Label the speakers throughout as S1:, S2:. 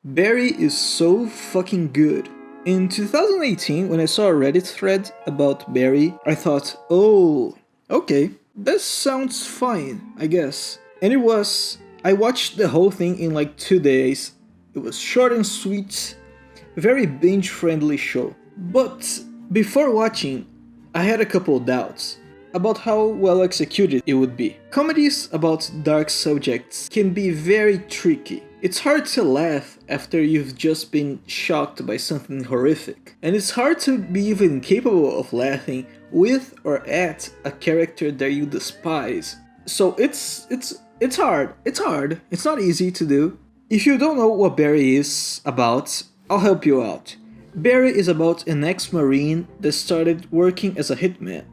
S1: Barry is so fucking good. In 2018, when I saw a Reddit thread about Barry, I thought, oh, okay, that sounds fine, I guess. And it was. I watched the whole thing in like 2 days. It was short and sweet, very binge friendly show. But before watching, I had a couple doubts about how well executed it would be. Comedies about dark subjects can be very tricky. It's hard to laugh after you've just been shocked by something horrific. And it's hard to be even capable of laughing with or at a character that you despise. So it's hard. It's hard. It's not easy to do. If you don't know what Barry is about, I'll help you out. Barry is about an ex-marine that started working as a hitman.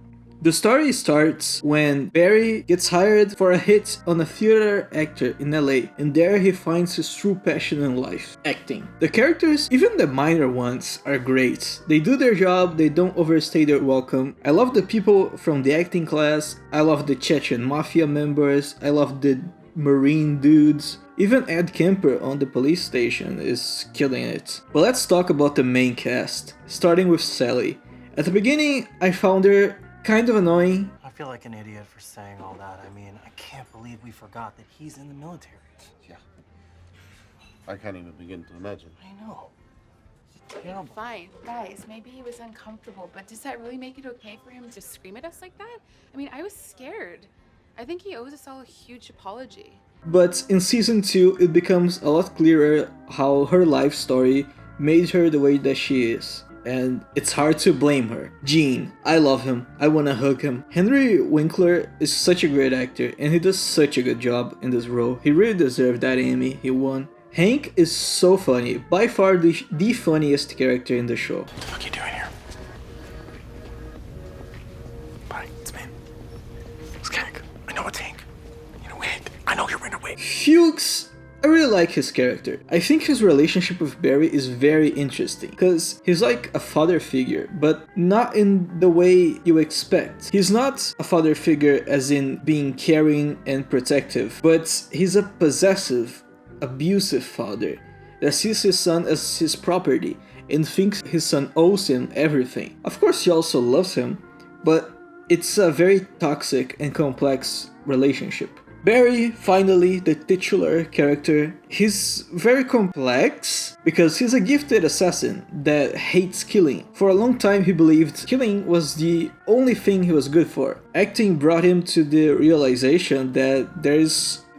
S1: The story starts when Barry gets hired for a hit on a theater actor in LA, and there he finds his true passion in life, acting. The characters, even the minor ones, are great. They do their job, they don't overstay their welcome. I love the people from the acting class, I love the Chechen mafia members, I love the marine dudes. Even Ed Kemper on the police station is killing it. But let's talk about the main cast, starting with Sally. At the beginning, I found her kind of annoying.
S2: I feel like an idiot for saying all that. I mean, I can't believe we forgot that he's in the military.
S3: Yeah. I can't even begin to imagine.
S2: I know. It's terrible.
S4: Fine. Guys, maybe he was uncomfortable, but does that really make it okay for him to scream at us like that? I mean, I was scared. I think he owes us all a huge apology.
S1: But in season 2, it becomes a lot clearer how her life story made her the way that she is. And it's hard to blame her. Gene, I love him. I wanna hug him. Henry Winkler is such a great actor, and he does such a good job in this role. He really deserved that Emmy he won. Hank is so funny, by far the funniest character in the show.
S2: What the fuck are you doing here? Bye, it's me. It's Hank. I know it's Hank. You know, wait. I know you're in a way.
S1: Fuchs, I really like his character. I think his relationship with Barry is very interesting, because he's like a father figure, but not in the way you expect. He's not a father figure as in being caring and protective, but he's a possessive, abusive father that sees his son as his property and thinks his son owes him everything. Of course he also loves him, but it's a very toxic and complex relationship. Barry, finally, the titular character, he's very complex because he's a gifted assassin that hates killing. For a long time he believed killing was the only thing he was good for. Acting brought him to the realization that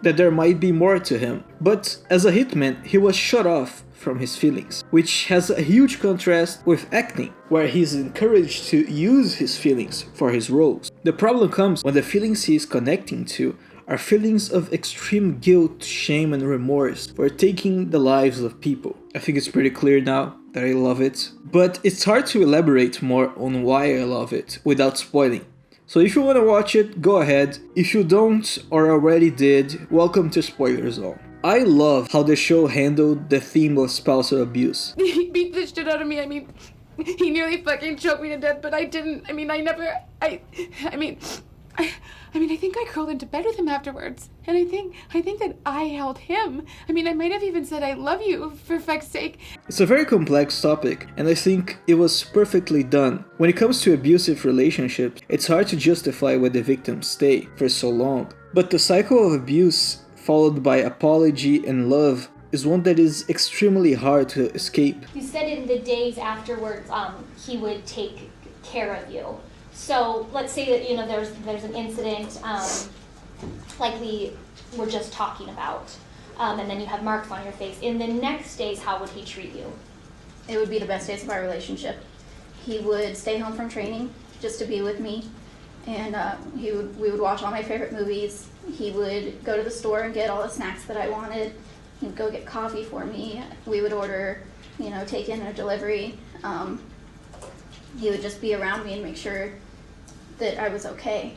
S1: there might be more to him. But as a hitman, he was shut off from his feelings, which has a huge contrast with acting, where he's encouraged to use his feelings for his roles. The problem comes when the feelings he is connecting to are feelings of extreme guilt, shame, and remorse for taking the lives of people. I think it's pretty clear now that I love it, but it's hard to elaborate more on why I love it without spoiling. So if you want to watch it, go ahead. If you don't or already did, welcome to Spoiler Zone. I love how the show handled the theme of spousal abuse.
S4: He beat the shit out of me. I mean, he nearly fucking choked me to death, but I didn't. I mean, I think I curled into bed with him afterwards. And I think that I held him. I mean, I might have even said I love you, for fuck's sake.
S1: It's a very complex topic, and I think it was perfectly done. When it comes to abusive relationships, it's hard to justify why the victims stay for so long. But the cycle of abuse, followed by apology and love, is one that is extremely hard to escape.
S5: You said in the days afterwards, he would take care of you. So let's say that there's an incident like we were just talking about, and then you have marks on your face. In the next days, how would he treat you?
S6: It would be the best days of our relationship. He would stay home from training just to be with me, and we would watch all my favorite movies. He would go to the store and get all the snacks that I wanted. He would go get coffee for me. We would order, take in a delivery. He would just be around me and make sure that I was okay.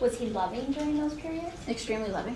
S5: Was he loving during those periods?
S6: Extremely loving.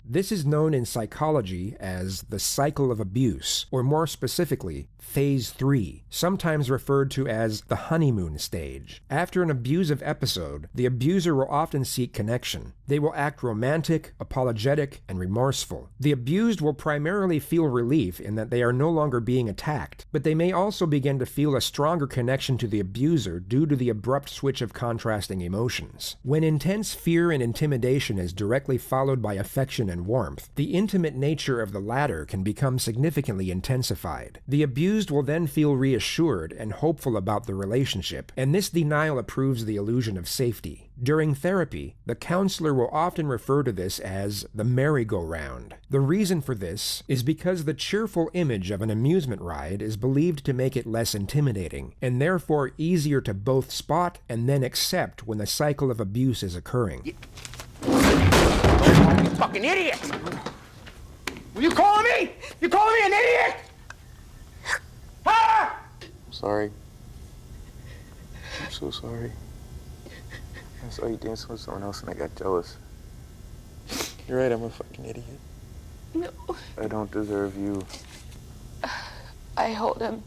S7: This is known in psychology as the cycle of abuse, or more specifically, Phase 3, sometimes referred to as the honeymoon stage. After an abusive episode, the abuser will often seek connection. They will act romantic, apologetic, and remorseful. The abused will primarily feel relief in that they are no longer being attacked, but they may also begin to feel a stronger connection to the abuser due to the abrupt switch of contrasting emotions. When intense fear and intimidation is directly followed by affection and warmth, the intimate nature of the latter can become significantly intensified. The abused will then feel reassured and hopeful about the relationship, and this denial approves the illusion of safety. During therapy, the counselor will often refer to this as the merry-go-round. The reason for this is because the cheerful image of an amusement ride is believed to make it less intimidating, and therefore easier to both spot and then accept when the cycle of abuse is occurring.
S2: You fucking idiot! Were you calling me? You calling me an idiot? Ah!
S8: I'm sorry. I'm so sorry. I saw you dancing with someone else and I got jealous. You're right, I'm a fucking idiot.
S4: No.
S8: I don't deserve you.
S4: I hold him,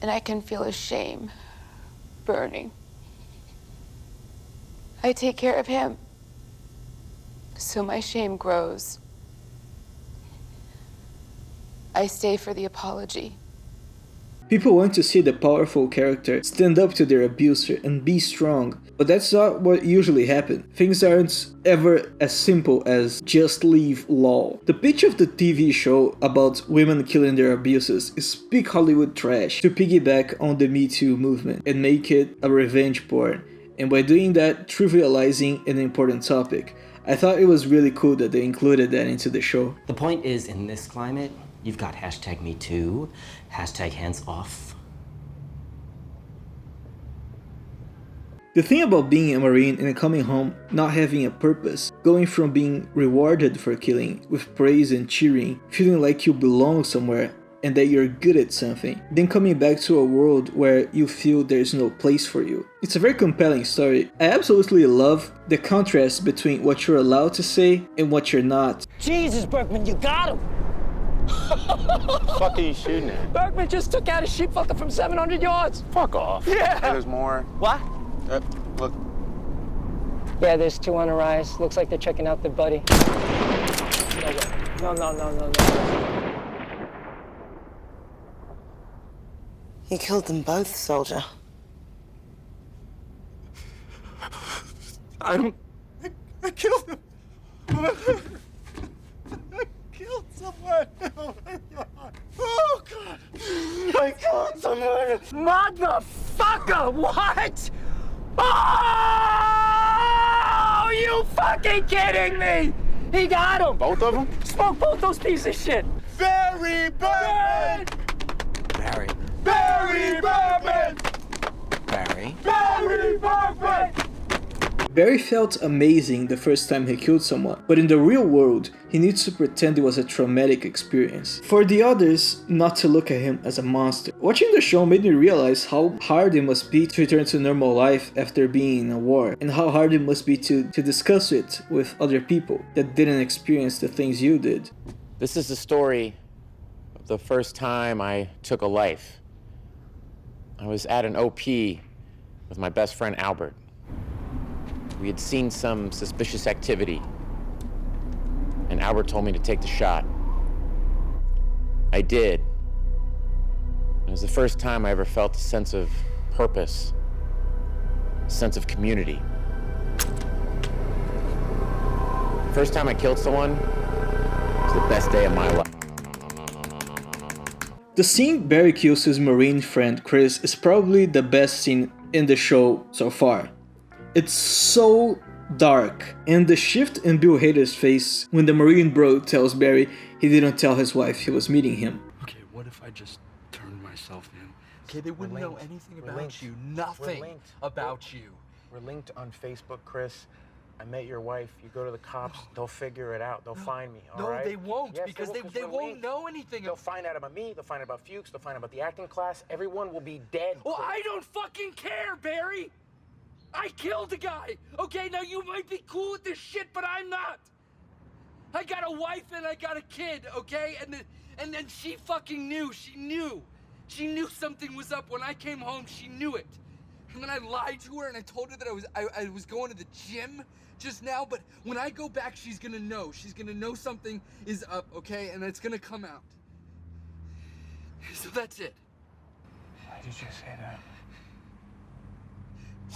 S4: and I can feel his shame burning. I take care of him, so my shame grows. I stay for the apology.
S1: People want to see the powerful character stand up to their abuser and be strong, but that's not what usually happens. Things aren't ever as simple as just leave lol. The pitch of the TV show about women killing their abusers is peak Hollywood trash to piggyback on the Me Too movement and make it a revenge porn, and by doing that, trivializing an important topic. I thought it was really cool that they included that into the show.
S9: The point is, in this climate, you've got hashtag #MeToo, hashtag hands off.
S1: The thing about being a Marine and coming home not having a purpose, going from being rewarded for killing with praise and cheering, feeling like you belong somewhere and that you're good at something, then coming back to a world where you feel there's no place for you. It's a very compelling story. I absolutely love the contrast between what you're allowed to say and what you're not.
S10: Jesus, Berkman, you got him!
S8: Fuck are you shooting at?
S10: Berkman just took out a sheepfucker from 700 yards.
S8: Fuck off.
S10: Yeah.
S8: Hey, there's more.
S10: What?
S8: Look.
S10: Yeah, there's 2 on the rise. Looks like they're checking out their buddy. No.
S11: You killed them both, soldier.
S2: I killed him. I killed someone. Oh my God. Oh God. I killed someone.
S10: Motherfucker, what? Oh, you fucking kidding me? He got him.
S8: Both of them?
S10: Smoke both those pieces of shit.
S2: Barry Berman.
S9: Barry.
S2: Barry Berman.
S9: Barry.
S2: Barry Berman.
S1: Barry felt amazing the first time he killed someone, but in the real world, he needs to pretend it was a traumatic experience. For the others, not to look at him as a monster. Watching the show made me realize how hard it must be to return to normal life after being in a war, and how hard it must be to discuss it with other people that didn't experience the things you did.
S12: This is the story of the first time I took a life. I was at an OP with my best friend Albert. We had seen some suspicious activity, and Albert told me to take the shot. I did. It was the first time I ever felt a sense of purpose, a sense of community. First time I killed someone was the best day of my life.
S1: The scene Barry kills his Marine friend Chris is probably the best scene in the show so far. It's so dark, and the shift in Bill Hader's face when the Marine bro tells Barry he didn't tell his wife he was meeting him.
S2: Okay, what if I just turned myself in? Okay, they wouldn't know anything about you. Nothing about you.
S8: We're linked on Facebook, Chris. I met your wife. You go to the cops, they'll figure it out. They'll find me, all right?
S2: No, they won't,
S8: Yes,
S2: because
S8: will,
S2: they won't know anything.
S8: They'll find out about me, they'll find out about Fuchs, they'll find out about the acting class. Everyone will be dead.
S2: Well, I don't fucking care, Barry! I killed a guy! Okay, now you might be cool with this shit, but I'm not! I got a wife and I got a kid, okay? And then she fucking knew. She knew something was up. When I came home, she knew it. And then I lied to her and I told her that I was going to the gym just now, but when I go back, she's gonna know. She's gonna know something is up, okay? And it's gonna come out. So that's it.
S8: Why did you say that?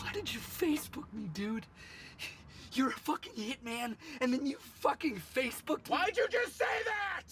S2: Why did you Facebook me, dude? You're a fucking hitman, and then you fucking Facebooked me? Why'd you just say that?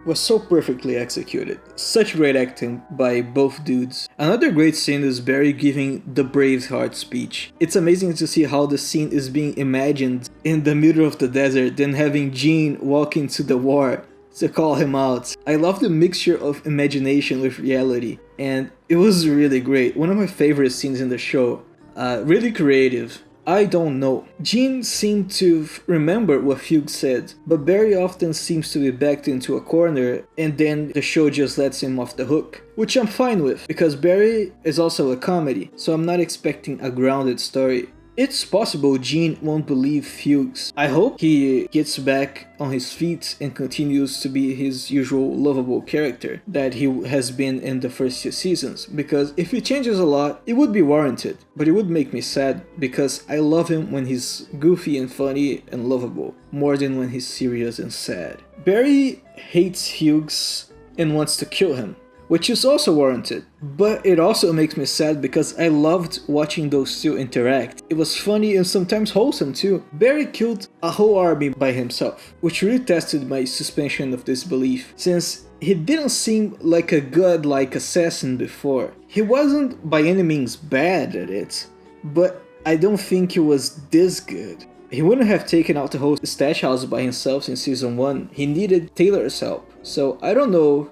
S1: Was so perfectly executed. Such great acting by both dudes. Another great scene is Barry giving the Braveheart speech. It's amazing to see how the scene is being imagined in the middle of the desert, then having Gene walk into the war to call him out. I love the mixture of imagination with reality, and it was really great. One of my favorite scenes in the show. Really creative. I don't know. Gene seemed to remember what Hughes said, but Barry often seems to be backed into a corner and then the show just lets him off the hook. Which I'm fine with, because Barry is also a comedy, so I'm not expecting a grounded story. It's possible Gene won't believe Hughes. I hope he gets back on his feet and continues to be his usual lovable character that he has been in the first 2 seasons, because if he changes a lot, it would be warranted, but it would make me sad because I love him when he's goofy and funny and lovable, more than when he's serious and sad. Barry hates Hughes and wants to kill him, which is also warranted. But it also makes me sad because I loved watching those two interact. It was funny and sometimes wholesome too. Barry killed a whole army by himself, which really tested my suspension of disbelief, since he didn't seem like a godlike assassin before. He wasn't by any means bad at it, but I don't think he was this good. He wouldn't have taken out the whole stash house by himself in season 1. He needed Taylor's help. So I don't know,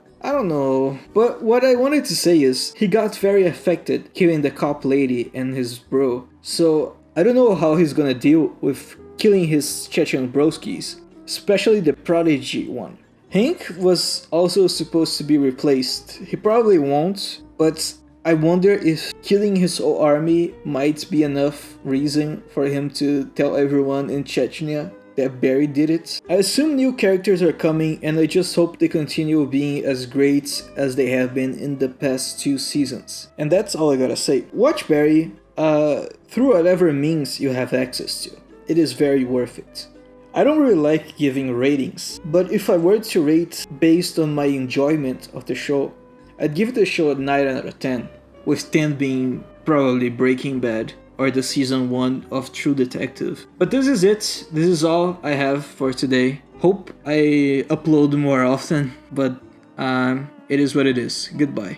S1: but what I wanted to say is, he got very affected killing the cop lady and his bro, so I don't know how he's gonna deal with killing his Chechen broskies, especially the prodigy one. Hank was also supposed to be replaced. He probably won't, but I wonder if killing his whole army might be enough reason for him to tell everyone in Chechnya that Barry did it. I assume new characters are coming, and I just hope they continue being as great as they have been in the past 2 seasons. And that's all I gotta say. Watch Barry through whatever means you have access to. It is very worth it. I don't really like giving ratings, but if I were to rate based on my enjoyment of the show, I'd give the show a 9 out of 10, with 10 being probably Breaking Bad or the season 1 of True Detective. But this is it. This is all I have for today. Hope I upload more often, but it is what it is. Goodbye.